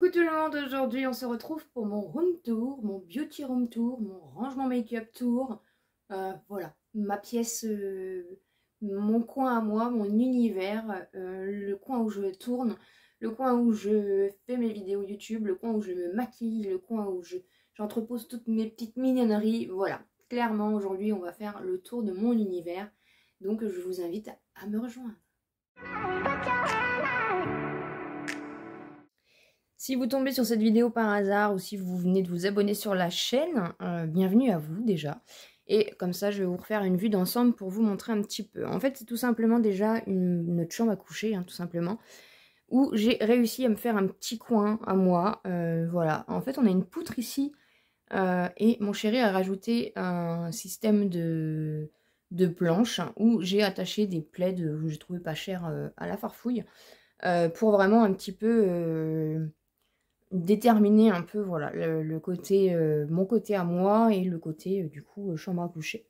Coucou tout le monde, aujourd'hui on se retrouve pour mon room tour, mon beauty room tour, mon rangement make-up tour. Voilà, ma pièce, mon coin à moi, mon univers, le coin où je tourne, le coin où je fais mes vidéos YouTube, le coin où je me maquille, le coin où j'entrepose toutes mes petites mignonneries. Voilà, clairement aujourd'hui on va faire le tour de mon univers, donc je vous invite à me rejoindre. Si vous tombez sur cette vidéo par hasard ou si vous venez de vous abonner sur la chaîne, bienvenue à vous déjà. Et comme ça, je vais vous refaire une vue d'ensemble pour vous montrer un petit peu. En fait, c'est tout simplement déjà notre chambre à coucher, hein, tout simplement, où j'ai réussi à me faire un petit coin à moi. Voilà, en fait, on a une poutre ici et mon chéri a rajouté un système de planches où j'ai attaché des plaids que j'ai trouvé pas cher à la farfouille pour vraiment un petit peu déterminer un peu voilà le côté mon côté à moi et le côté du coup chambre à coucher.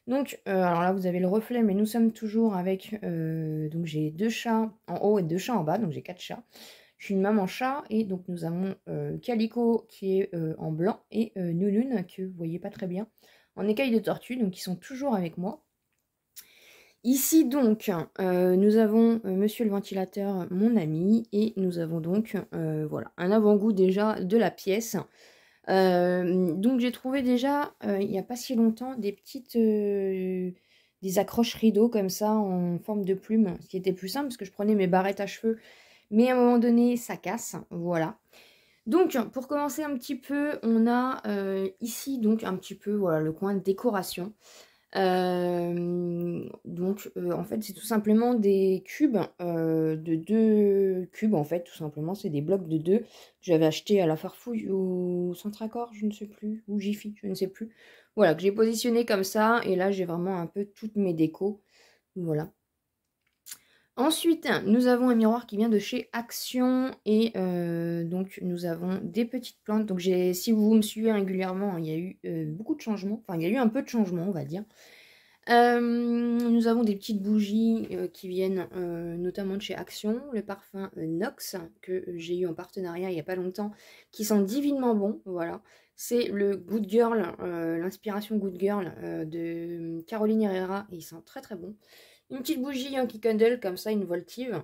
Donc alors là vous avez le reflet, mais nous sommes toujours avec donc j'ai 2 chats en haut et 2 chats en bas, donc j'ai 4 chats. Je suis une maman chat et donc nous avons Calico qui est en blanc et Nulune que vous voyez pas très bien en écaille de tortue, donc ils sont toujours avec moi. Ici donc, nous avons monsieur le ventilateur, mon ami, et nous avons donc, voilà, un avant-goût déjà de la pièce. Donc j'ai trouvé déjà, il n'y a pas si longtemps, des petites, des accroches rideaux comme ça, en forme de plume, ce qui était plus simple, parce que je prenais mes barrettes à cheveux, mais à un moment donné, ça casse, voilà. Donc, pour commencer un petit peu, on a ici, donc, un petit peu, voilà, le coin de décoration. En fait c'est tout simplement des cubes de 2 cubes, en fait tout simplement c'est des blocs de 2 que j'avais acheté à la Farfouille au Centre-Accord, je ne sais plus, ou Jiffy, je ne sais plus, voilà, que j'ai positionné comme ça, et là j'ai vraiment un peu toutes mes décos, voilà. Ensuite, nous avons un miroir qui vient de chez Action et donc nous avons des petites plantes. Donc si vous me suivez régulièrement, il y a eu beaucoup de changements, enfin il y a eu un peu de changements on va dire. Nous avons des petites bougies qui viennent notamment de chez Action, le parfum Nox que j'ai eu en partenariat il n'y a pas longtemps, qui sent divinement bon, voilà. C'est le Good Girl, l'inspiration Good Girl de Caroline Herrera, et il sent très très bon. Une petite bougie qui candle comme ça, une votive.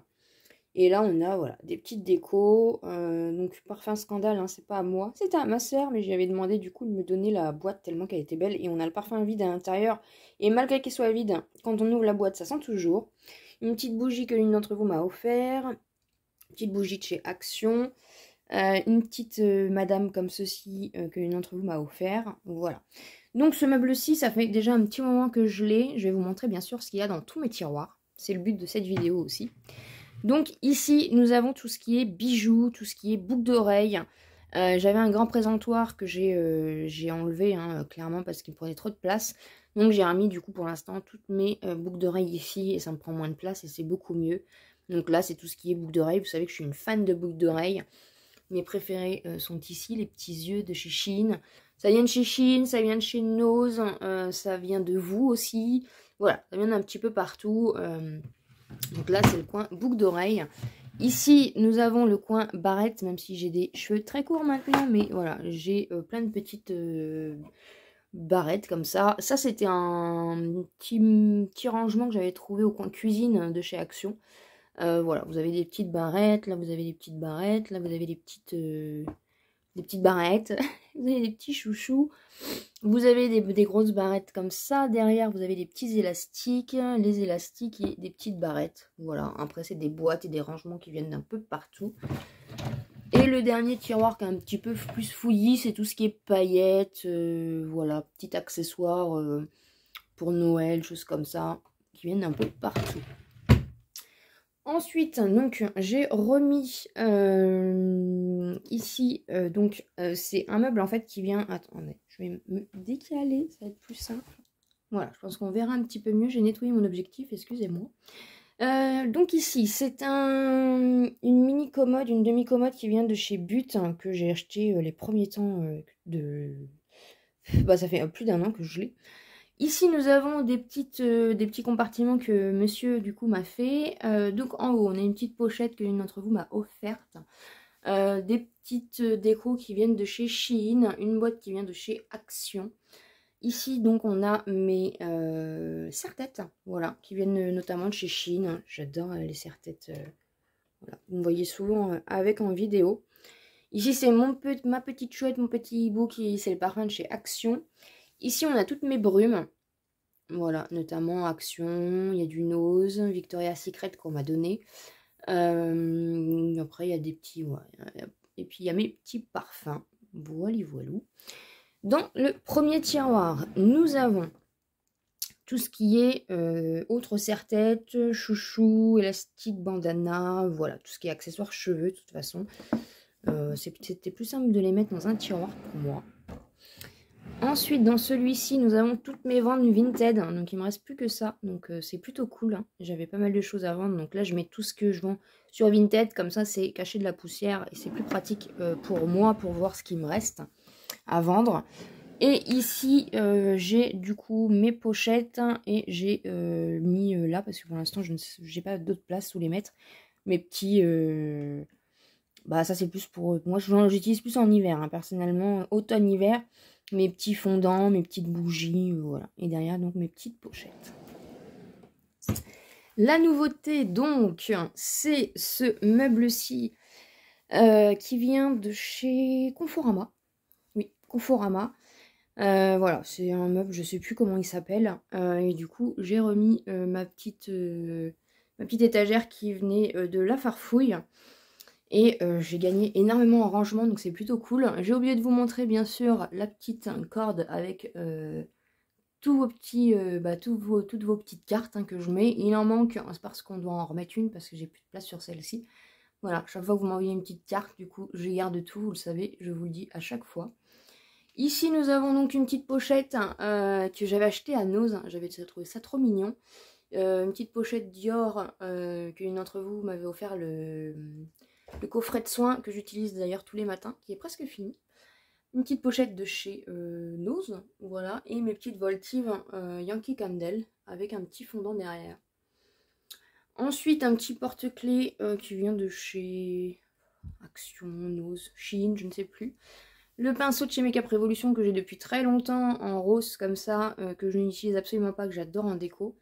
Et là on a voilà des petites décos, donc parfum Scandale, hein, c'est pas à moi, c'était à ma soeur, mais j'avais demandé du coup de me donner la boîte tellement qu'elle était belle, et on a le parfum vide à l'intérieur, et malgré qu'il soit vide, quand on ouvre la boîte ça sent toujours. Une petite bougie que l'une d'entre vous m'a offert, une petite bougie de chez Action, une petite madame comme ceci que l'une d'entre vous m'a offert, voilà. Donc ce meuble-ci, ça fait déjà un petit moment que je l'ai, je vais vous montrer bien sûr ce qu'il y a dans tous mes tiroirs, c'est le but de cette vidéo aussi. Donc ici, nous avons tout ce qui est bijoux, tout ce qui est boucles d'oreilles. J'avais un grand présentoir que j'ai enlevé, hein, clairement, parce qu'il prenait trop de place. Donc j'ai remis du coup pour l'instant toutes mes boucles d'oreilles ici, et ça me prend moins de place et c'est beaucoup mieux. Donc là, c'est tout ce qui est boucles d'oreilles. Vous savez que je suis une fan de boucles d'oreilles. Mes préférés sont ici, les petits yeux de chez Shein. Ça vient de chez Shein, ça vient de chez Nose, ça vient de vous aussi. Voilà, ça vient d'un petit peu partout. Donc là, c'est le coin boucle d'oreille. Ici, nous avons le coin barrette, même si j'ai des cheveux très courts maintenant. Mais voilà, j'ai plein de petites barrettes comme ça. Ça, c'était un petit rangement que j'avais trouvé au coin cuisine de chez Action. Voilà, vous avez des petites barrettes. Là, vous avez des petites barrettes. Là, vous avez des petites barrettes. Vous avez des petits chouchous. Vous avez des grosses barrettes comme ça. Derrière, vous avez des petits élastiques. Les élastiques et des petites barrettes. Voilà. Après, c'est des boîtes et des rangements qui viennent d'un peu partout. Et le dernier tiroir qui est un petit peu plus fouillis, c'est tout ce qui est paillettes. Voilà, petits accessoires pour Noël, choses comme ça, qui viennent d'un peu partout. Ensuite, donc, j'ai remis ici, donc, c'est un meuble en fait qui vient... Attendez, je vais me décaler, ça va être plus simple. Voilà, je pense qu'on verra un petit peu mieux. J'ai nettoyé mon objectif, excusez-moi. Donc ici, c'est une mini commode, une demi-commode qui vient de chez But, hein, que j'ai acheté les premiers temps ça fait plus d'1 an que je l'ai. Ici, nous avons des petits compartiments que monsieur, du coup, m'a fait. Donc, en haut, on a une petite pochette que l'une d'entre vous m'a offerte. Des petites décos qui viennent de chez Shein, une boîte qui vient de chez Action. Ici, donc, on a mes serre-têtes, voilà, qui viennent notamment de chez Shein. J'adore les serre-têtes, voilà. Vous me voyez souvent avec en vidéo. Ici, c'est ma petite chouette, mon petit hibou, c'est le parfum de chez Action. Ici, on a toutes mes brumes. Voilà, notamment Action, il y a du Nose, Victoria's Secret qu'on m'a donné. Après, il y a des petits... Ouais, et puis, il y a mes petits parfums. Voilà, voilou. Dans le premier tiroir, nous avons tout ce qui est autres serre-tête, chouchou, élastique, bandana, voilà, tout ce qui est accessoires cheveux, de toute façon. C'était plus simple de les mettre dans un tiroir pour moi. Ensuite, dans celui-ci, nous avons toutes mes ventes Vinted, hein, donc il me reste plus que ça, donc c'est plutôt cool. Hein. J'avais pas mal de choses à vendre, donc là je mets tout ce que je vends sur Vinted, comme ça c'est caché de la poussière et c'est plus pratique pour moi pour voir ce qui me reste à vendre. Et ici, j'ai du coup mes pochettes et j'ai mis là, parce que pour l'instant, je n'ai pas d'autre place où les mettre. Mes petits... bah ça, c'est plus pour... Moi, j'utilise plus en hiver, hein, personnellement. Automne-hiver, mes petits fondants, mes petites bougies, voilà. Et derrière, donc, mes petites pochettes. La nouveauté, donc, c'est ce meuble-ci qui vient de chez Conforama. Oui, Conforama. Voilà, c'est un meuble, je sais plus comment il s'appelle. Et du coup, j'ai remis ma petite étagère qui venait de La Farfouille. Et j'ai gagné énormément en rangement, donc c'est plutôt cool. J'ai oublié de vous montrer, bien sûr, la petite corde avec tous vos petits, toutes vos petites cartes hein, que je mets. Il en manque, c'est parce qu'on doit en remettre une, parce que j'ai plus de place sur celle-ci. Voilà, chaque fois que vous m'envoyez une petite carte, du coup, je garde tout, vous le savez, je vous le dis à chaque fois. Ici, nous avons donc une petite pochette que j'avais achetée à Nose. J'avais trouvé ça trop mignon. Une petite pochette Dior qu'une d'entre vous m'avait offert le coffret de soins que j'utilise d'ailleurs tous les matins, qui est presque fini. Une petite pochette de chez Nose, voilà. Et mes petites voltives Yankee Candle avec un petit fondant derrière. Ensuite, un petit porte-clés qui vient de chez Action, Nose, Shein, je ne sais plus. Le pinceau de chez Make Up Revolution que j'ai depuis très longtemps en rose comme ça, que je n'utilise absolument pas, que j'adore en déco.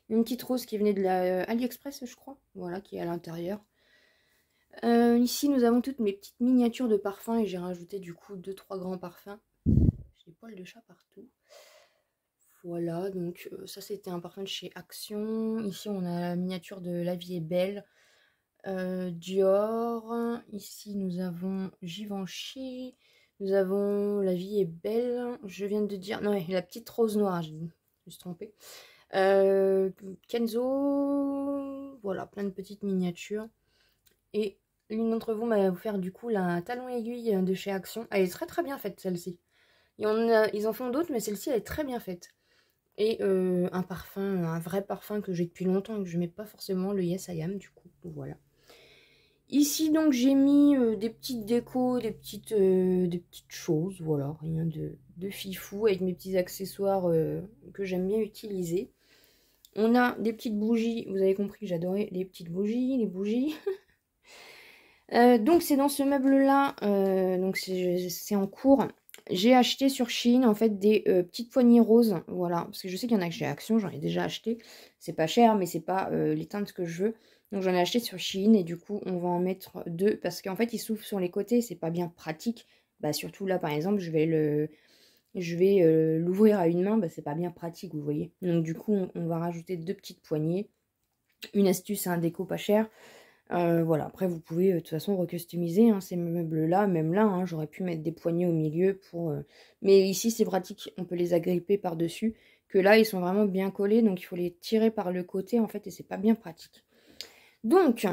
Une petite rose qui venait de la AliExpress je crois, voilà, qui est à l'intérieur. Ici nous avons toutes mes petites miniatures de parfums et j'ai rajouté du coup 2-3 grands parfums. J'ai des poils de chat partout. Voilà, donc ça c'était un parfum de chez Action. Ici on a la miniature de La Vie est Belle. Dior. Ici nous avons Givenchy. Nous avons La Vie est Belle. Je viens de dire... Non, la petite rose noire. Je me suis trompée. Kenzo. Voilà, plein de petites miniatures. Et l'une d'entre vous m'a offert du coup la talon aiguille de chez Action. Elle est très très bien faite celle-ci. Ils en font d'autres, mais celle-ci elle est très bien faite. Et un parfum, un vrai parfum que j'ai depuis longtemps et que je mets pas forcément, le Yes I Am du coup. Voilà. Ici, donc, j'ai mis des petites décos, des petites choses, voilà, rien de fifou, avec mes petits accessoires que j'aime bien utiliser. On a des petites bougies, vous avez compris, j'adorais les petites bougies, les bougies. Donc, c'est dans ce meuble-là, donc c'est en cours. J'ai acheté sur Shein, en fait, des petites poignées roses, voilà, parce que je sais qu'il y en a que chez Action, j'en ai déjà acheté. C'est pas cher, mais c'est pas les teintes que je veux. Donc j'en ai acheté sur Shein et du coup on va en mettre deux parce qu'en fait ils s'ouvrent sur les côtés, c'est pas bien pratique. Bah surtout là par exemple je vais l'ouvrir à une main, bah c'est pas bien pratique vous voyez. Donc du coup on va rajouter deux petites poignées. Une astuce, un déco pas cher. Voilà, après vous pouvez de toute façon recustomiser hein, ces meubles là, même là hein, j'aurais pu mettre des poignées au milieu pour... Mais ici c'est pratique, on peut les agripper par dessus. Que là ils sont vraiment bien collés donc il faut les tirer par le côté en fait et c'est pas bien pratique. Donc,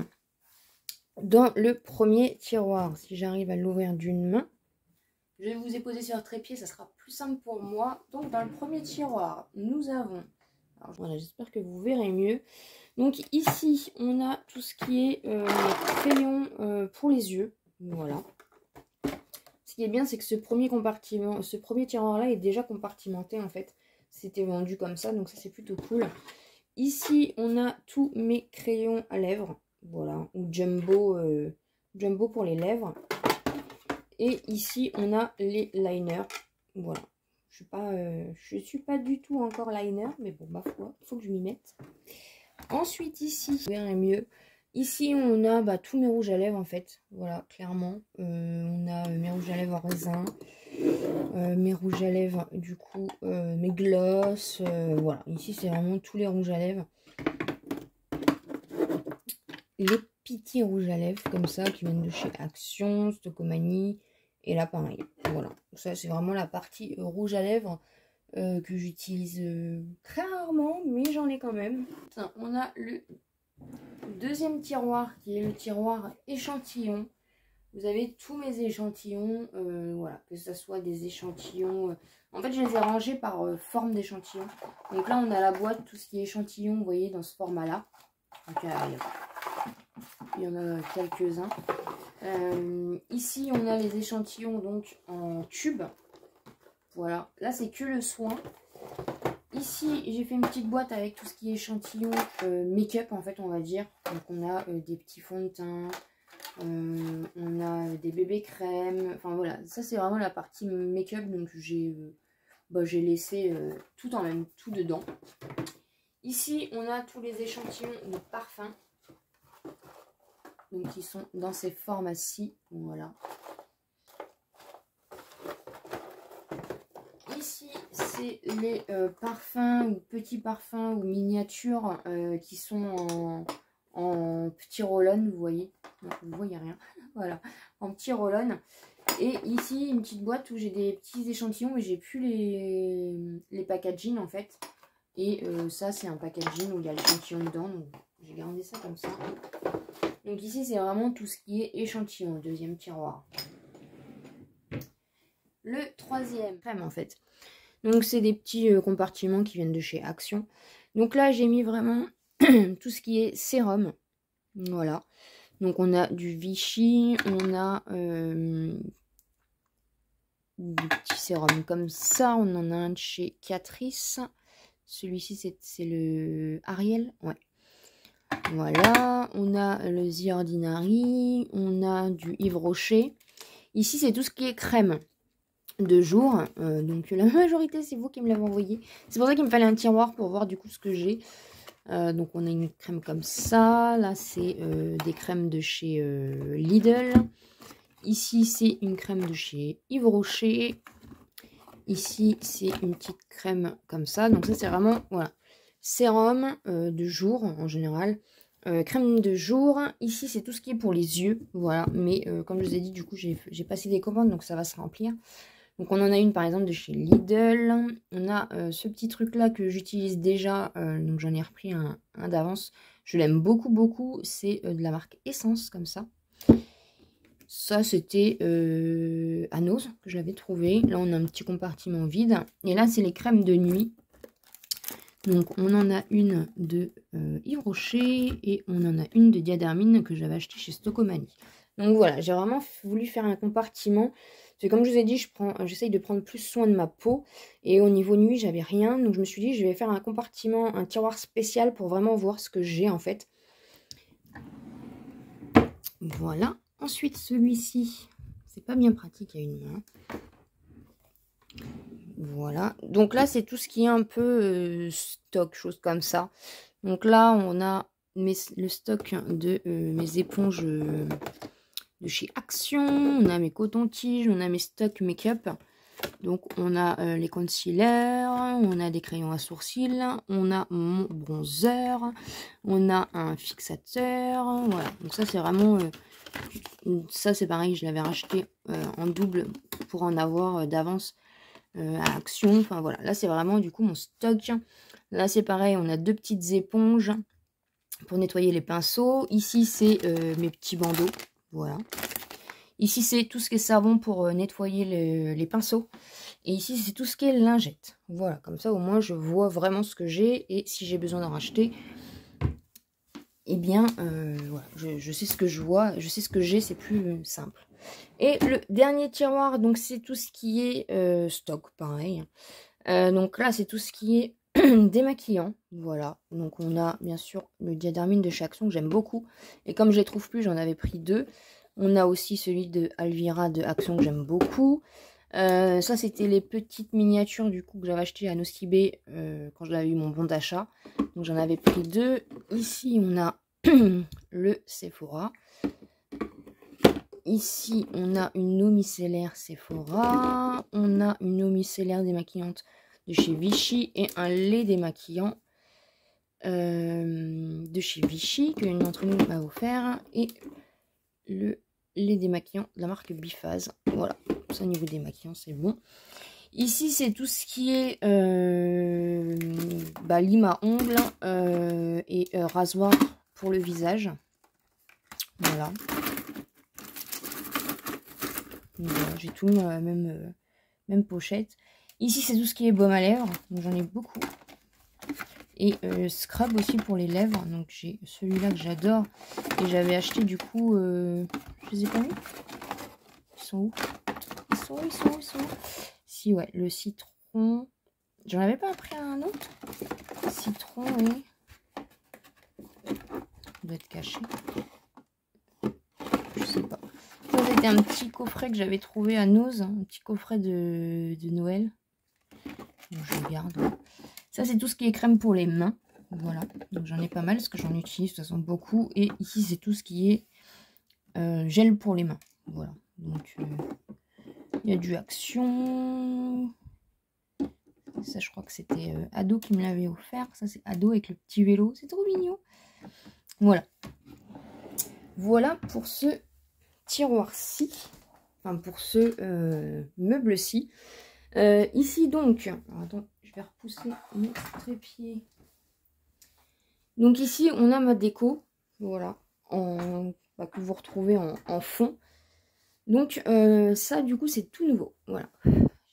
dans le premier tiroir, si j'arrive à l'ouvrir d'une main, je vais vous ai posé sur un trépied, ça sera plus simple pour moi. Donc, dans le premier tiroir, nous avons... Alors, voilà, j'espère que vous verrez mieux. Donc, ici, on a tout ce qui est crayon pour les yeux. Voilà. Ce qui est bien, c'est que ce premier tiroir-là est déjà compartimenté, en fait. C'était vendu comme ça, donc ça, c'est plutôt cool. Ici, on a tous mes crayons à lèvres. Voilà, ou Jumbo Jumbo pour les lèvres. Et ici, on a les liners. Voilà. Je suis pas du tout encore liner, mais bon, ma foi, il faut que je m'y mette. Ensuite, ici, vous verrez mieux. Ici, on a tous mes rouges à lèvres, en fait. Voilà, clairement. On a mes rouges à lèvres en raisin. Mes rouges à lèvres, du coup, mes gloss. Voilà, ici, c'est vraiment tous les rouges à lèvres. Les petits rouges à lèvres, comme ça, qui viennent de chez Action, Stocomanie. Et là, pareil. Voilà, ça, c'est vraiment la partie rouge à lèvres que j'utilise très rarement, mais j'en ai quand même. On a le deuxième tiroir qui est le tiroir échantillon. Vous avez tous mes échantillons, voilà, que ce soit des échantillons. En fait, je les ai rangés par forme d'échantillon. Donc là, on a la boîte, tout ce qui est échantillon, vous voyez, dans ce format-là. Donc il y en a quelques-uns. Ici, on a les échantillons donc en tube. Voilà, là, c'est que le soin. Ici, j'ai fait une petite boîte avec tout ce qui est échantillon make-up, en fait, on va dire. Donc, on a des petits fonds de teint, on a des bébés crèmes. Enfin, voilà, ça, c'est vraiment la partie make-up. Donc, j'ai laissé tout en même, tout dedans. Ici, on a tous les échantillons de parfums. Donc, ils sont dans ces formes-ci. Voilà. Ici, c'est les parfums ou petits parfums ou miniatures qui sont en petit roll-on, vous voyez. Non, vous voyez rien. Voilà, en petit roll-on. Et ici, une petite boîte où j'ai des petits échantillons, mais j'ai plus les packaging en fait. Et ça, c'est un packaging où il y a l'échantillon dedans. Donc, j'ai gardé ça comme ça. Donc ici, c'est vraiment tout ce qui est échantillon, deuxième tiroir. Le troisième crème en fait. Donc c'est des petits compartiments qui viennent de chez Action. Donc là j'ai mis vraiment tout ce qui est sérum. Voilà. Donc on a du Vichy, on a des petits sérums comme ça. On en a un de chez Catrice. Celui-ci c'est le Ariel. Ouais. Voilà. On a le The Ordinary. On a du Yves Rocher. Ici c'est tout ce qui est crème de jour, donc la majorité c'est vous qui me l'avez envoyé, c'est pour ça qu'il me fallait un tiroir pour voir du coup ce que j'ai. Donc on a une crème comme ça, là c'est des crèmes de chez Lidl, ici c'est une crème de chez Yves Rocher, ici c'est une petite crème comme ça, donc ça c'est vraiment, voilà, sérum de jour en général. Crème de jour, ici c'est tout ce qui est pour les yeux, voilà, mais comme je vous ai dit, du coup j'ai passé des commandes donc ça va se remplir. Donc on en a une par exemple de chez Lidl. On a ce petit truc là que j'utilise déjà. Donc j'en ai repris un d'avance. Je l'aime beaucoup beaucoup. C'est de la marque Essence comme ça. Ça c'était à Nose que je l'avais trouvé. Là on a un petit compartiment vide. Et là c'est les crèmes de nuit. Donc on en a une de Yves Rocher. Et on en a une de Diadermine que j'avais acheté chez Stocomanie. Donc voilà, j'ai vraiment voulu faire un compartiment. Parce que comme je vous ai dit, j'essaye de prendre plus soin de ma peau. Et au niveau nuit, j'avais rien. Donc je me suis dit, je vais faire un compartiment, un tiroir spécial pour vraiment voir ce que j'ai en fait. Voilà. Ensuite, celui-ci, c'est pas bien pratique à une main. Voilà. Donc là, c'est tout ce qui est un peu stock, chose comme ça. Donc là, on a le stock de mes éponges de chez Action. On a mes cotons-tiges, on a mes stocks make-up. Donc on a les concealers, on a des crayons à sourcils, on a mon bronzer, on a un fixateur. Voilà. Donc ça c'est vraiment... ça c'est pareil, je l'avais racheté en double pour en avoir d'avance à Action. Enfin voilà, là c'est vraiment du coup mon stock. Là c'est pareil, on a deux petites éponges pour nettoyer les pinceaux. Ici c'est mes petits bandeaux. Voilà. Ici, c'est tout ce qui est savon pour nettoyer les pinceaux. Et ici, c'est tout ce qui est lingette. Voilà, comme ça, au moins, je vois vraiment ce que j'ai. Et si j'ai besoin d'en racheter, eh bien, voilà, je sais ce que je vois. Je sais ce que j'ai, c'est plus simple. Et le dernier tiroir, donc, c'est tout ce qui est stock, pareil. Donc là, c'est tout ce qui est démaquillant. Voilà, donc on a, bien sûr, le Diadermine de chez Action que j'aime beaucoup. Et comme je les trouve plus, j'en avais pris deux. On a aussi celui de Alvira de Action que j'aime beaucoup. Ça, c'était les petites miniatures du coup que j'avais acheté à Nocibé quand j'avais eu mon bon d'achat. Donc j'en avais pris 2. Ici, on a le Sephora. Ici, on a une eau micellaire Sephora. On a une eau micellaire démaquillante de chez Vichy et un lait démaquillant de chez Vichy que une d'entre nous m'a offert. Et le lait démaquillant de la marque Biphase. Voilà, ça au niveau démaquillant, c'est bon. Ici, c'est tout ce qui est lime à ongles et rasoir pour le visage. Voilà. Voilà, j'ai tout dans la même pochette. Ici, c'est tout ce qui est baume à lèvres. Donc, j'en ai beaucoup. Et scrub aussi pour les lèvres. Donc, j'ai celui-là que j'adore. Et j'avais acheté du coup... je les ai pas mis. Ils sont où? Ils sont où? Si, ouais, le citron. J'en avais pas pris un autre. Citron et... Il doit être caché. Je sais pas. Ça, c'était un petit coffret que j'avais trouvé à Nose. Un petit coffret de Noël. Donc, je le garde. Ça, c'est tout ce qui est crème pour les mains. Voilà. Donc, j'en ai pas mal parce que j'en utilise de toute façon beaucoup. Et ici, c'est tout ce qui est gel pour les mains. Voilà. Donc, il y a du Action. Ça, je crois que c'était Ado qui me l'avait offert. Ça, c'est Ado avec le petit vélo. C'est trop mignon. Voilà. Voilà pour ce tiroir-ci. Enfin, pour ce meuble-ci. Ici, donc... Alors, attends, je vais repousser mon trépied. Donc, ici, on a ma déco. Voilà. Que vous retrouvez en fond. Donc, ça, du coup, c'est tout nouveau. Voilà.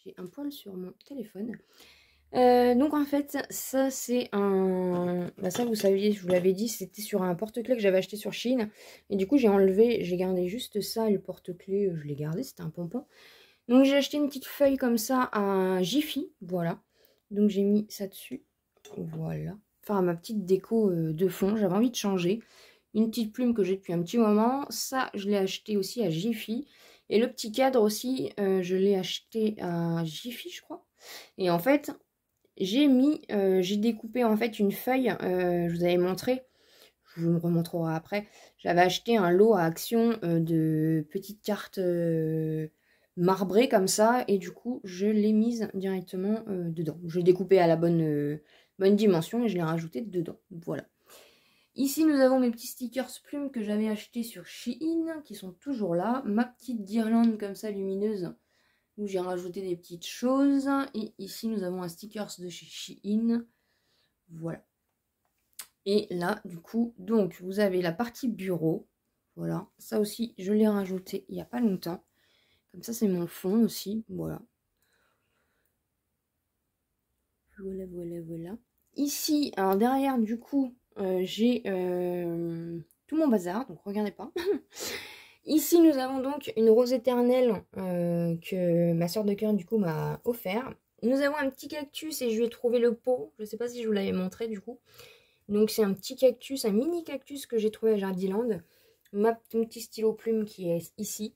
J'ai un poil sur mon téléphone. Donc en fait ça c'est un... ça vous saviez, je vous l'avais dit, c'était sur un porte-clés que j'avais acheté sur Shein. Et du coup j'ai enlevé, j'ai gardé juste ça et le porte-clés, je l'ai gardé, c'était un pompon. Donc j'ai acheté une petite feuille comme ça à Jiffy, voilà. Donc j'ai mis ça dessus, voilà. Enfin ma petite déco de fond, j'avais envie de changer. Une petite plume que j'ai depuis un petit moment, ça je l'ai acheté aussi à Jiffy. Et le petit cadre aussi, je l'ai acheté à Jiffy je crois. Et en fait... j'ai découpé en fait une feuille, je vous avais montré, je vous le remontrerai après. J'avais acheté un lot à Action de petites cartes marbrées comme ça, et du coup je l'ai mise directement dedans. Je l'ai découpé à la bonne dimension et je l'ai rajouté dedans. Voilà. Ici nous avons mes petits stickers plumes que j'avais achetés sur Shein, qui sont toujours là. Ma petite guirlande comme ça lumineuse, où j'ai rajouté des petites choses. Et ici, nous avons un stickers de chez Shein. Voilà. Et là, du coup, donc, vous avez la partie bureau. Voilà. Ça aussi, je l'ai rajouté il n'y a pas longtemps. Comme ça, c'est mon fond aussi. Voilà. Voilà. Ici, alors derrière, du coup, j'ai tout mon bazar. Donc, regardez pas. Ici, nous avons donc une rose éternelle que ma soeur de cœur, du coup, m'a offert. Nous avons un petit cactus et je lui ai trouvé le pot. Je ne sais pas si je vous l'avais montré, du coup. Donc, c'est un petit cactus, un mini cactus que j'ai trouvé à Jardiland. Mon petit stylo plume qui est ici.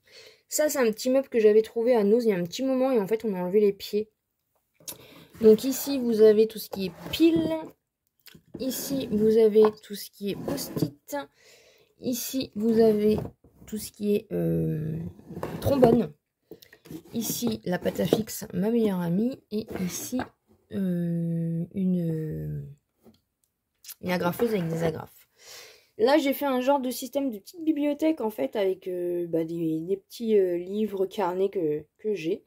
Ça, c'est un petit meuble que j'avais trouvé à Nose il y a un petit moment et en fait, on a enlevé les pieds. Donc, ici, vous avez tout ce qui est pile. Ici, vous avez tout ce qui est post-it. Ici, vous avez tout ce qui est trombone. Ici, la pâte à fixe, ma meilleure amie. Et ici, une agrafeuse avec des agrafes. Là, j'ai fait un genre de système de petite bibliothèque, en fait, avec des petits livres, carnets que j'ai.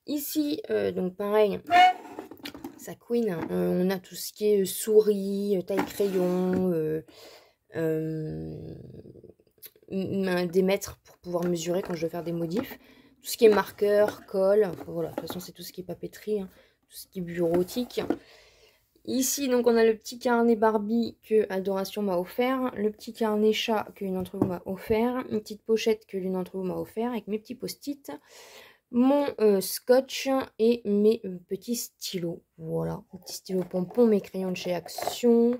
Ici, donc pareil, sa queen, on a tout ce qui est souris, taille crayon, des mètres pour pouvoir mesurer quand je veux faire des modifs. Tout ce qui est marqueur, colle, voilà, de toute façon c'est tout ce qui est papeterie, hein, tout ce qui est bureautique. Ici donc on a le petit carnet Barbie que Adoration m'a offert, le petit carnet chat que l'une d'entre vous m'a offert, une petite pochette que l'une d'entre vous m'a offert avec mes petits post-it, mon scotch et mes petits stylos. Voilà, mes petits stylos pompons, mes crayons de chez Action,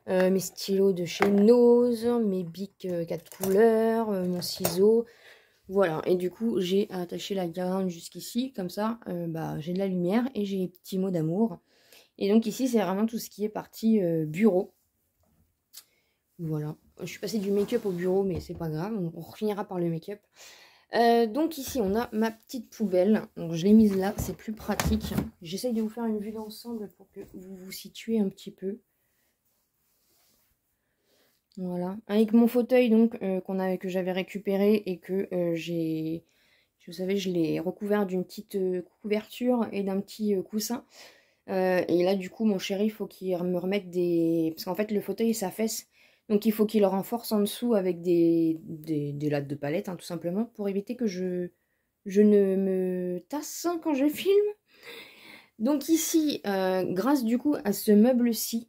mes stylos de chez Nose, mes bics 4 couleurs, mon ciseau. Voilà, et du coup, j'ai attaché la guirlande jusqu'ici, comme ça, bah, j'ai de la lumière et j'ai les petits mots d'amour. Et donc ici, c'est vraiment tout ce qui est partie bureau. Voilà, je suis passée du make-up au bureau, mais c'est pas grave, on finira par le make-up. Donc ici, on a ma petite poubelle. Donc je l'ai mise là, c'est plus pratique. J'essaye de vous faire une vue d'ensemble pour que vous vous situez un petit peu. Voilà, avec mon fauteuil donc que j'avais récupéré et que vous savez, je l'ai recouvert d'une petite couverture et d'un petit coussin. Et là, du coup, mon chéri, il faut qu'il me remette des... Parce qu'en fait, le fauteuil s'affaisse. Donc, il faut qu'il le renforce en dessous avec des lattes de palette, hein, tout simplement, pour éviter que je ne me tasse quand je filme. Donc ici, grâce du coup à ce meuble-ci,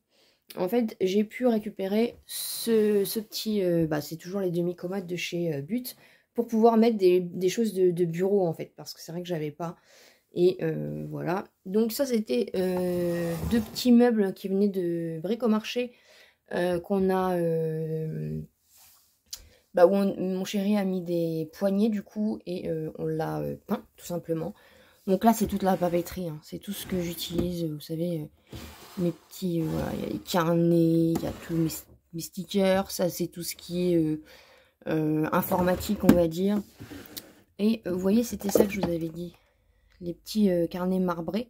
en fait, j'ai pu récupérer ce petit... bah, c'est toujours les demi-commodes de chez But, pour pouvoir mettre des choses de bureau, en fait, parce que c'est vrai que j'avais pas. Et voilà. Donc ça, c'était deux petits meubles qui venaient de Bricomarché qu'on a... bah, où mon chéri a mis des poignées, du coup, et on l'a peint, tout simplement. Donc là, c'est toute la papeterie, hein. C'est tout ce que j'utilise, vous savez, mes petits... voilà, il y a les carnets, il y a tous mes stickers, ça c'est tout ce qui est informatique, on va dire. Et vous voyez, c'était ça que je vous avais dit. Les petits carnets marbrés.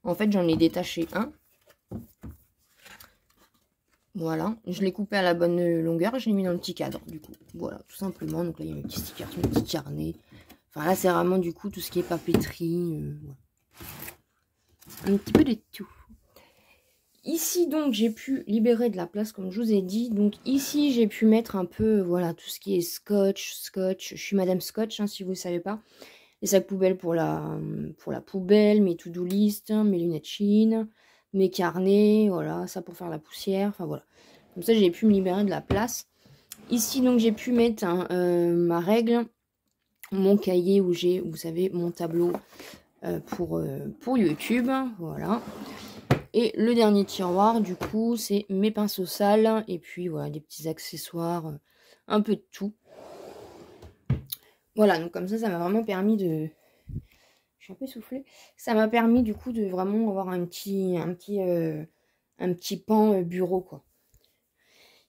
En fait, j'en ai détaché un. Voilà, je l'ai coupé à la bonne longueur et je l'ai mis dans le petit cadre, du coup. Voilà, tout simplement. Donc là, il y a mes petits stickers, mes petits carnets. Enfin là, c'est vraiment du coup tout ce qui est papeterie. Voilà. Un petit peu de tout. Ici, donc, j'ai pu libérer de la place, comme je vous ai dit. Donc ici, j'ai pu mettre un peu, voilà, tout ce qui est scotch. Je suis Madame Scotch, hein, si vous ne savez pas. Les sacs poubelles pour la poubelle, mes to-do list, mes lunettes Chine, mes carnets, voilà, ça pour faire la poussière, enfin voilà. Comme ça, j'ai pu me libérer de la place. Ici, donc, j'ai pu mettre ma règle, mon cahier où j'ai, vous savez, mon tableau pour YouTube, voilà. Et le dernier tiroir, du coup, c'est mes pinceaux sales, et puis voilà, des petits accessoires, un peu de tout. Voilà, donc comme ça m'a vraiment permis de... Je suis un peu essoufflée. Ça m'a permis du coup de vraiment avoir un petit pan bureau, quoi.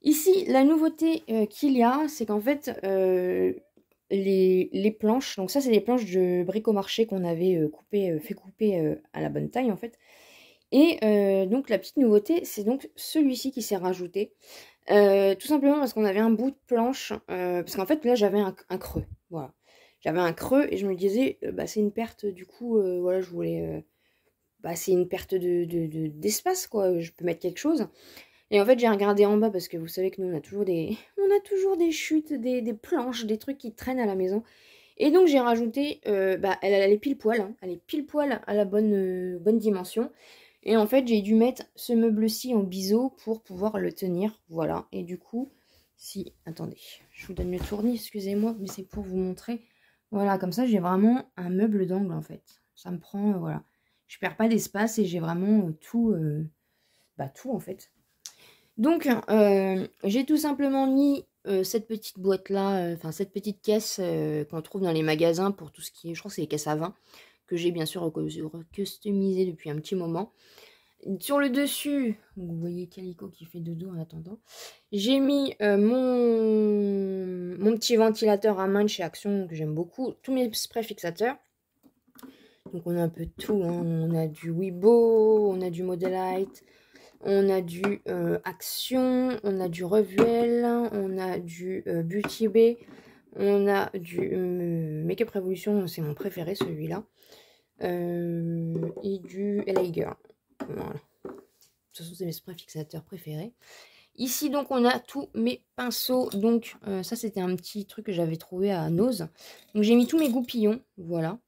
Ici, la nouveauté qu'il y a, c'est qu'en fait, les planches, donc ça c'est des planches de Bricomarché qu'on avait fait couper à la bonne taille en fait. Et donc la petite nouveauté, c'est donc celui-ci qui s'est rajouté. Tout simplement parce qu'on avait un bout de planche, parce qu'en fait là j'avais un creux, voilà. J'avais un creux et je me disais, bah, c'est une perte, du coup, voilà, je voulais... bah, c'est une perte d'espace, quoi, je peux mettre quelque chose. Et en fait, j'ai regardé en bas parce que vous savez que nous, on a toujours des chutes, des planches, des trucs qui traînent à la maison. Et donc, j'ai rajouté, bah, elle est pile poil, hein, elle est pile poil à la bonne dimension. Et en fait, j'ai dû mettre ce meuble-ci en biseau pour pouvoir le tenir, voilà. Et du coup, si, attendez, je vous donne le tournis, excusez-moi, mais c'est pour vous montrer. Voilà, comme ça, j'ai vraiment un meuble d'angle, en fait. Ça me prend, voilà. Je perds pas d'espace et j'ai vraiment tout, tout, en fait. Donc, j'ai tout simplement mis cette petite boîte-là, enfin cette petite caisse qu'on trouve dans les magasins pour tout ce qui est, je crois que c'est les caisses à vin, que j'ai bien sûr customisé depuis un petit moment. Sur le dessus, vous voyez Calico qui fait dodo en attendant, j'ai mis mon petit ventilateur à main de chez Action que j'aime beaucoup, tous mes sprays fixateurs. Donc on a un peu de tout, hein. On a du Wibo, on a du Modelite, on a du Action, on a du Revuel, on a du Beauty Bay, on a du Make-up Revolution, c'est mon préféré celui-là, et du LA Girl. Voilà. De toute façon, c'est mes sprays fixateurs préférés. Ici, donc, on a tous mes pinceaux. Donc, ça, c'était un petit truc que j'avais trouvé à Nose. Donc, j'ai mis tous mes goupillons. Voilà.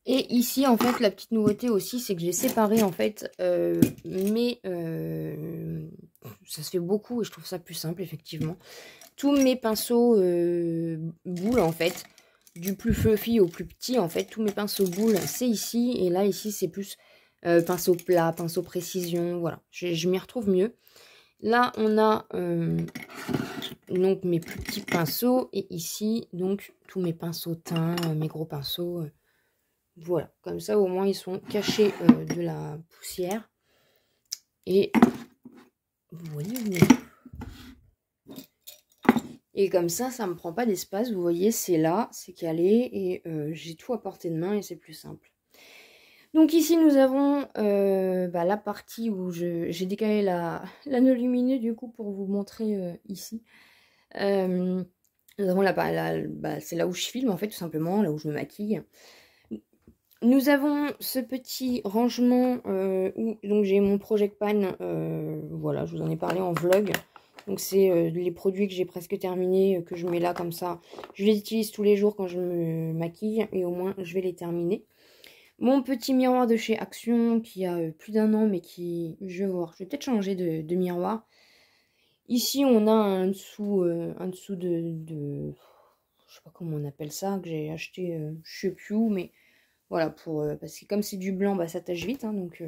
Et ici, en fait, la petite nouveauté aussi, c'est que j'ai séparé, en fait, ça se fait beaucoup et je trouve ça plus simple, effectivement. Tous mes pinceaux boules, en fait. du plus fluffy au plus petit. En fait, tous mes pinceaux boules, c'est ici. Et là, ici, c'est plus pinceau plat, pinceau précision. Voilà, je m'y retrouve mieux. Là, on a donc mes plus petits pinceaux. Et ici, donc, tous mes pinceaux teints, mes gros pinceaux. Voilà, comme ça, au moins, ils sont cachés de la poussière. Et vous voyez, et comme ça me prend pas d'espace. Vous voyez, c'est là, c'est calé. Et j'ai tout à portée de main et c'est plus simple. Donc ici, nous avons la partie où j'ai décalé l'anneau lumineux, du coup, pour vous montrer ici. Nous avons c'est là où je filme, en fait, tout simplement, là où je me maquille. Nous avons ce petit rangement où donc j'ai mon Project Pan, voilà, je vous en ai parlé en vlog. Donc c'est les produits que j'ai presque terminés, que je mets là comme ça. Je les utilise tous les jours quand je me maquille et au moins je vais les terminer. Mon petit miroir de chez Action qui a plus d'1 an mais qui, je vais voir, je vais peut-être changer de miroir. Ici on a un dessous de je sais pas comment on appelle ça, que j'ai acheté, je sais plus où, mais voilà, parce que comme c'est du blanc, bah, ça tâche vite. Hein, donc,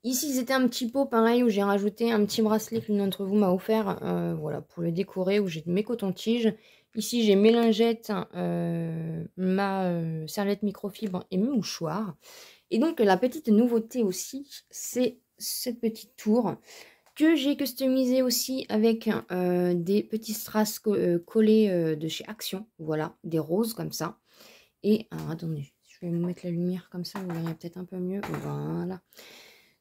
ici, c'était un petit pot pareil où j'ai rajouté un petit bracelet que l'une d'entre vous m'a offert. Voilà, pour le décorer, où j'ai mes cotons-tiges. Ici, j'ai mes lingettes, ma serviette microfibre et mes mouchoirs. Et donc, la petite nouveauté aussi, c'est cette petite tour que j'ai customisée aussi avec des petits strass collés de chez Action. Voilà, des roses comme ça. Et, alors attendez, je vais vous mettre la lumière comme ça, vous verrez peut-être un peu mieux. Voilà.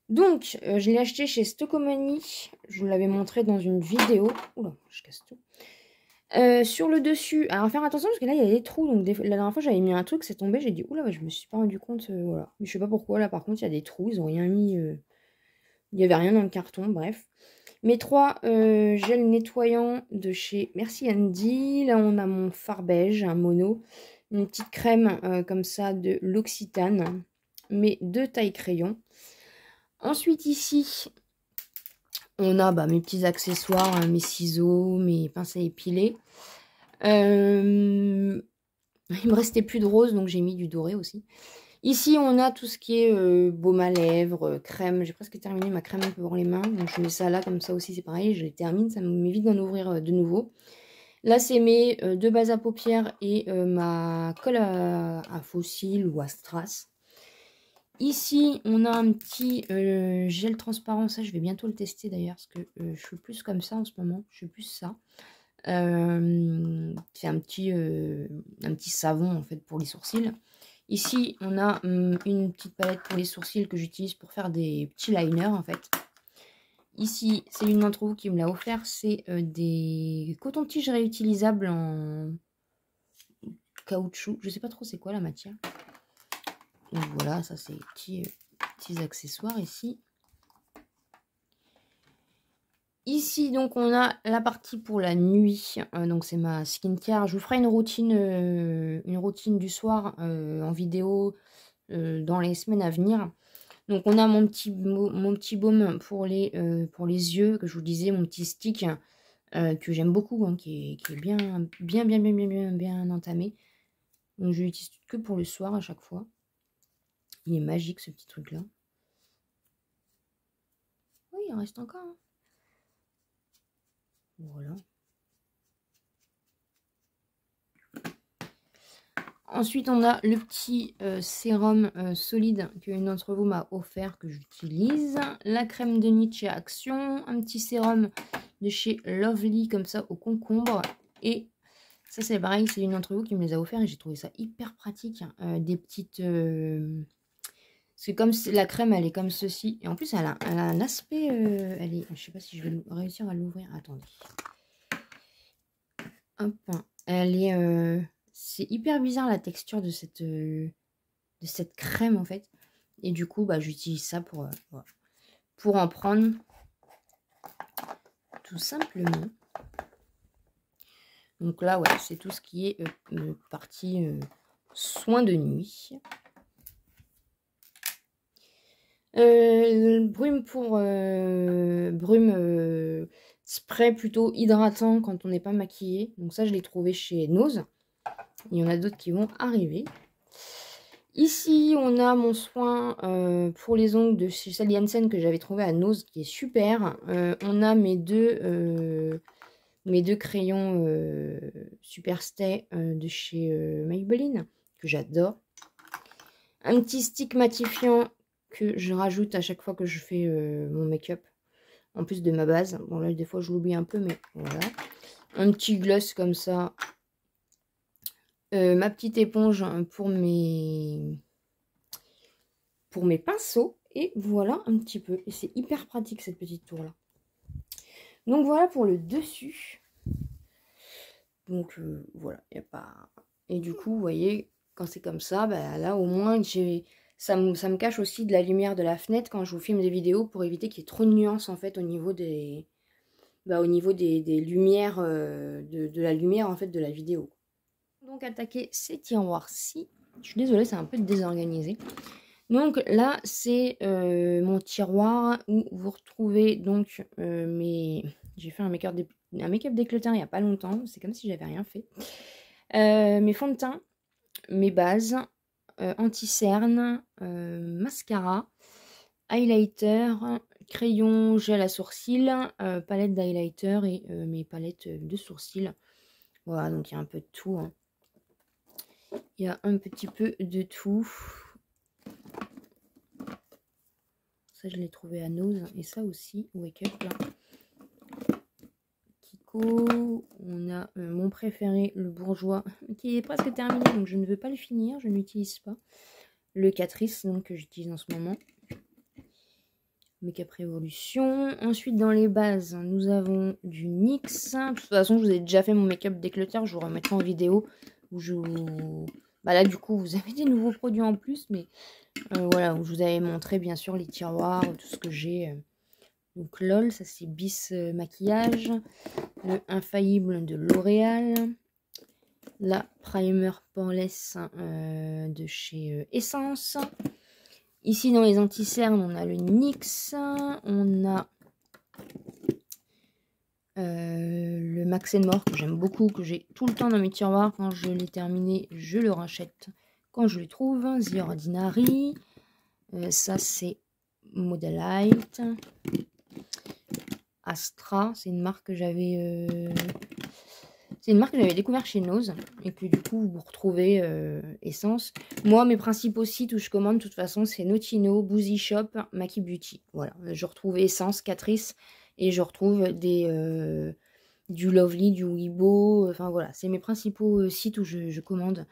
Donc, je l'ai acheté chez Stockomanie. Je vous l'avais montré dans une vidéo. Oula, je casse tout. Sur le dessus, alors faire attention parce que là, il y a des trous. Donc, la dernière fois, j'avais mis un truc, c'est tombé. J'ai dit, oula, je me suis pas rendu compte. Voilà. Mais je sais pas pourquoi. Là, par contre, il y a des trous. Ils ont rien mis. Il n'y avait rien dans le carton. Bref. Mes 3 gels nettoyants de chez Merci Andy. Là, on a mon fard beige, un mono. Une petite crème comme ça de L'Occitane. Mes 2 tailles crayons. Ensuite, ici, on a mes petits accessoires, hein, mes ciseaux, mes pinces à épiler. Il me restait plus de rose, donc j'ai mis du doré aussi. Ici, on a tout ce qui est baume à lèvres, crème. J'ai presque terminé ma crème pour les mains. Donc, je mets ça là, comme ça aussi, c'est pareil. Je les termine, ça m'évite d'en ouvrir de nouveau. Là, c'est mes 2 bases à paupières et ma colle à faux cils ou à strass. Ici, on a un petit gel transparent. Ça, je vais bientôt le tester d'ailleurs, parce que je suis plus comme ça en ce moment. Je suis plus ça. C'est un petit savon en fait pour les sourcils. Ici, on a une petite palette pour les sourcils que j'utilise pour faire des petits liners en fait. Ici, c'est l'une d'entre vous qui me l'a offert. C'est des cotons-tiges réutilisables en caoutchouc. Je sais pas trop c'est quoi la matière. Donc voilà, ça c'est les petits accessoires ici. Ici, donc, on a la partie pour la nuit. Donc, c'est ma skincare. Je vous ferai une routine du soir en vidéo dans les semaines à venir. Donc, on a mon petit baume pour les yeux, que je vous disais, mon petit stick que j'aime beaucoup, hein, qui est bien entamé. Donc, je l'utilise que pour le soir à chaque fois. Il est magique, ce petit truc-là. Oui, il en reste encore. Hein. Voilà. Ensuite, on a le petit sérum solide qu'une d'entre vous m'a offert, que j'utilise. La crème de nuit de chez Action. Un petit sérum de chez Lovely, comme ça, au concombre. Et ça, c'est pareil, c'est une d'entre vous qui me les a offerts et j'ai trouvé ça hyper pratique. Des petites... c'est comme la crème, elle est comme ceci. Et en plus, elle a un aspect... elle est... Je sais pas si je vais réussir à l'ouvrir. Attendez. Hop. Elle est... c'est hyper bizarre la texture de cette crème en fait. Et du coup, j'utilise ça pour en prendre tout simplement. Donc là, ouais, c'est tout ce qui est partie soins de nuit. Brume spray plutôt hydratant quand on n'est pas maquillé. Donc ça, je l'ai trouvé chez Nose. Il y en a d'autres qui vont arriver. Ici, on a mon soin pour les ongles de chez Sally Hansen que j'avais trouvé à Nose, qui est super. On a mes deux crayons Super Stay de chez Maybelline, que j'adore. Un petit stick matifiant que je rajoute à chaque fois que je fais mon make-up, en plus de ma base. Bon là, des fois, je l'oublie un peu, mais voilà. Un petit gloss comme ça. Ma petite éponge pour mes pinceaux. Et voilà un petit peu. Et c'est hyper pratique cette petite tour là. Donc voilà pour le dessus. Donc voilà, il n'y a pas... Et du coup, vous voyez, quand c'est comme ça, bah, là au moins ça me cache aussi de la lumière de la fenêtre quand je vous filme des vidéos pour éviter qu'il y ait trop de nuances en fait au niveau des lumières, de la lumière en fait de la vidéo. Donc attaquer ces tiroirs-ci. Je suis désolée, c'est un peu désorganisé. Donc là, c'est mon tiroir où vous retrouvez donc J'ai fait un make-up décolleté il n'y a pas longtemps. C'est comme si j'avais rien fait. Mes fonds de teint, mes bases, anti-cerne, mascara, highlighter, crayon, gel à sourcils, palette d'highlighter et mes palettes de sourcils. Voilà, donc il y a un peu de tout. Hein. Il y a un petit peu de tout. Ça, je l'ai trouvé à Nose. Et ça aussi, Wake Up, là. Kiko. On a mon préféré, le bourgeois, qui est presque terminé. Donc, je ne veux pas le finir. Je n'utilise pas. Le Catrice, donc, que j'utilise en ce moment. Make-up Révolution. Ensuite, dans les bases, nous avons du NYX. De toute façon, je vous ai déjà fait mon make-up décolleté. Je vous remettrai en vidéo où je vous... Bah là, du coup, vous avez des nouveaux produits en plus, mais voilà, où je vous avais montré, bien sûr, les tiroirs, tout ce que j'ai. Donc, LOL, ça c'est Bis Maquillage. Le Infaillible de L'Oréal. La Primer Poreless de chez Essence. Ici, dans les anti-cernes, on a le NYX. On a le Max More que j'aime beaucoup, que j'ai tout le temps dans mes tiroirs. Quand je l'ai terminé, je le rachète quand je le trouve. The Ordinary. Ça, c'est Modelite. Astra, c'est une marque que j'avais découvert chez Nose et que du coup vous retrouvez Essence. Moi, mes principaux sites où je commande de toute façon, c'est Notino, Boozy Shop, Maki Beauty. Voilà, je retrouve Essence, Catrice et je retrouve du Lovely, du Weibo. Enfin voilà, c'est mes principaux sites où je commande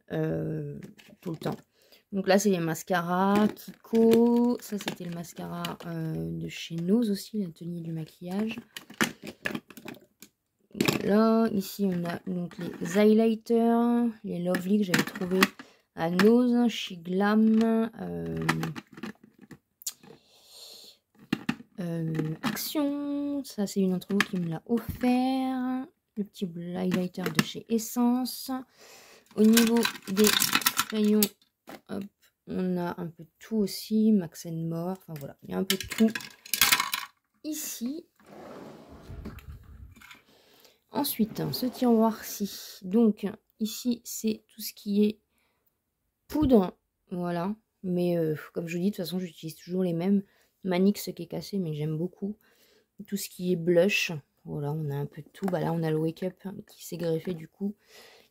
tout le temps. Donc là, c'est les mascaras Kiko. Ça, c'était le mascara de chez Nose aussi, l'atelier du maquillage. Là, ici, on a donc les highlighters, les Lovely que j'avais trouvé à Nose, chez Glam, Action. Ça, c'est une d'entre vous qui me l'a offert. Le petit highlighter de chez Essence. Au niveau des crayons, hop, on a un peu de tout aussi, Max More, enfin voilà, il y a un peu de tout ici. Ensuite, ce tiroir-ci, donc ici c'est tout ce qui est poudre, voilà, mais comme je vous dis, de toute façon j'utilise toujours les mêmes. Manix qui est cassé, mais j'aime beaucoup. Tout ce qui est blush, voilà, on a un peu de tout. Bah là, on a le Wake Up qui s'est greffé du coup.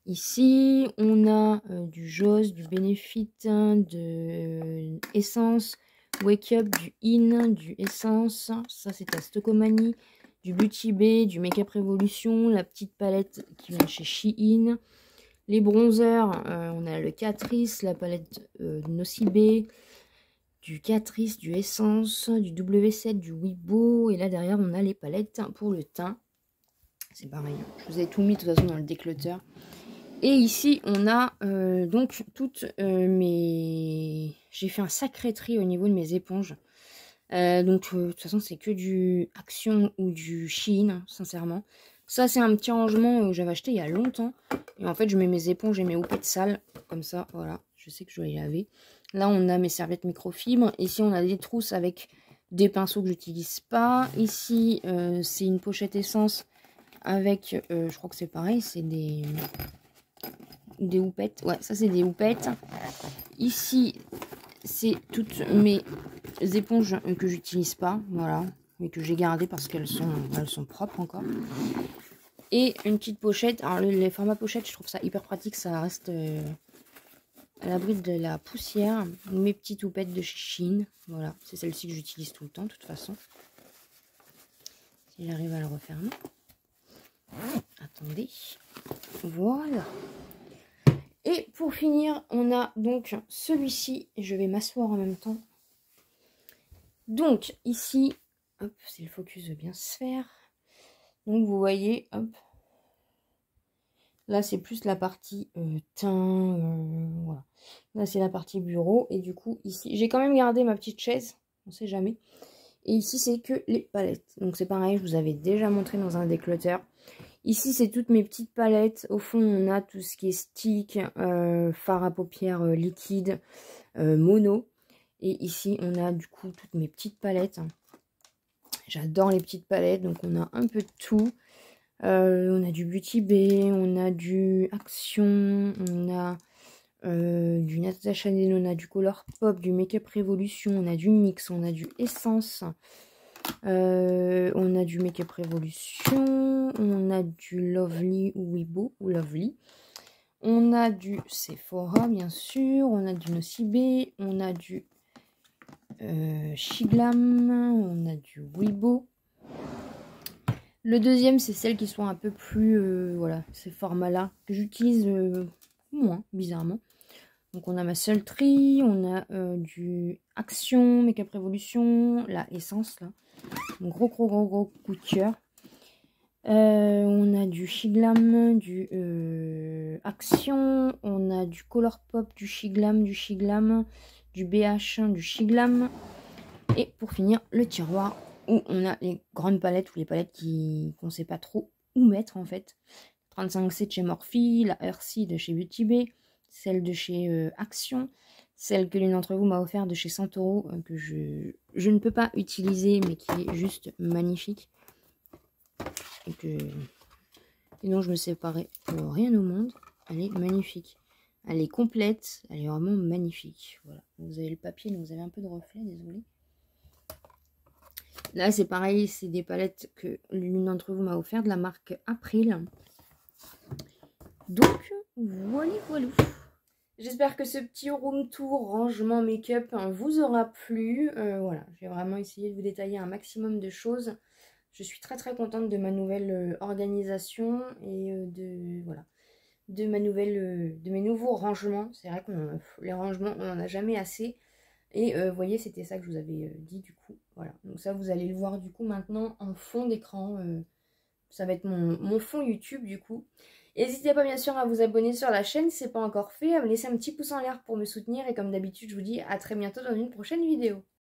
Ici, on a du Joss, du Benefit, de Essence, Wake Up, du In, du Essence. Ça, c'est à Stockomanie. Du Beauty Bay, du Make Up Revolution, la petite palette qui vient chez Shein. Les bronzers, on a le Catrice, la palette Nocibé, du Catrice, du Essence, du W7, du Weibo. Et là, derrière, on a les palettes pour le teint. C'est pareil, je vous ai tout mis de toute façon dans le déclutter. Et ici, on a donc toutes mes... J'ai fait un sacré tri au niveau de mes éponges. Donc, de toute façon, c'est que du Action ou du Shein, sincèrement. Ça, c'est un petit rangement que j'avais acheté il y a longtemps. Et en fait, je mets mes éponges et mes houppettes sales. Comme ça, voilà. Je sais que je dois les laver. Là, on a mes serviettes microfibres. Ici, on a des trousses avec des pinceaux que j'utilise pas. Ici, c'est une pochette essence avec... je crois que c'est pareil, c'est des... des houpettes. Ouais, ça c'est des houpettes. Ici, c'est toutes mes éponges que j'utilise pas, voilà, mais que j'ai gardées parce qu'elles sont propres encore. Et une petite pochette. Alors les formats pochettes, je trouve ça hyper pratique, ça reste à l'abri de la poussière. Mes petites houpettes de chez Shein, voilà, c'est celle-ci que j'utilise tout le temps de toute façon. Si j'arrive à le refermer. Attendez. Voilà. Et pour finir, on a donc celui-ci. Je vais m'asseoir en même temps. Donc ici, hop, si le focus veut bien se faire. Donc vous voyez, hop. Là c'est plus la partie teint, voilà. Là c'est la partie bureau. Et du coup ici, j'ai quand même gardé ma petite chaise, on sait jamais. Et ici c'est que les palettes. Donc c'est pareil, je vous avais déjà montré dans un déclutter. Ici, c'est toutes mes petites palettes. Au fond, on a tout ce qui est stick, fard à paupières liquide, mono. Et ici, on a du coup toutes mes petites palettes. J'adore les petites palettes, donc on a un peu de tout. On a du Beauty Bay, on a du Action, on a du Natasha Denona, on a du Colourpop, du Make Up Revolution, on a du NYX, on a du Essence. On a du Make Up Revolution, on a du Lovely ou Weibo ou Lovely, on a du Sephora bien sûr, on a du Nocibé, on a du Shiglam, on a du Weibo. Le deuxième c'est celles qui sont un peu plus, voilà, ces formats là que j'utilise moins bizarrement. Donc on a ma Sultry, on a du Action, Make Up Revolution, la Essence là. Gros coup de cœur. On a du Shiglam, du Action, on a du Colourpop, du Shiglam, du BH, du Shiglam. Et pour finir, le tiroir où on a les grandes palettes ou les palettes qu'on ne sait pas trop où mettre en fait. 35C de chez Morphe, la Earthy de chez Beauty Bay, celle de chez Action, celle que l'une d'entre vous m'a offert de chez Santoro, que je ne peux pas utiliser, mais qui est juste magnifique. Et dont je me séparais pour rien au monde. Elle est magnifique. Elle est complète, elle est vraiment magnifique. Voilà. Vous avez le papier, donc vous avez un peu de reflet, désolé. Là, c'est pareil, c'est des palettes que l'une d'entre vous m'a offert de la marque April. Donc, voilà. J'espère que ce petit room tour rangement make-up vous aura plu. Voilà, j'ai vraiment essayé de vous détailler un maximum de choses. Je suis très contente de ma nouvelle organisation et de mes nouveaux rangements. C'est vrai que les rangements, on n'en a jamais assez. Et vous voyez, c'était ça que je vous avais dit du coup. Voilà, donc ça vous allez le voir du coup maintenant en fond d'écran. Ça va être mon fond YouTube du coup. N'hésitez pas bien sûr à vous abonner sur la chaîne si ce n'est pas encore fait, à me laisser un petit pouce en l'air pour me soutenir. Et comme d'habitude, je vous dis à très bientôt dans une prochaine vidéo.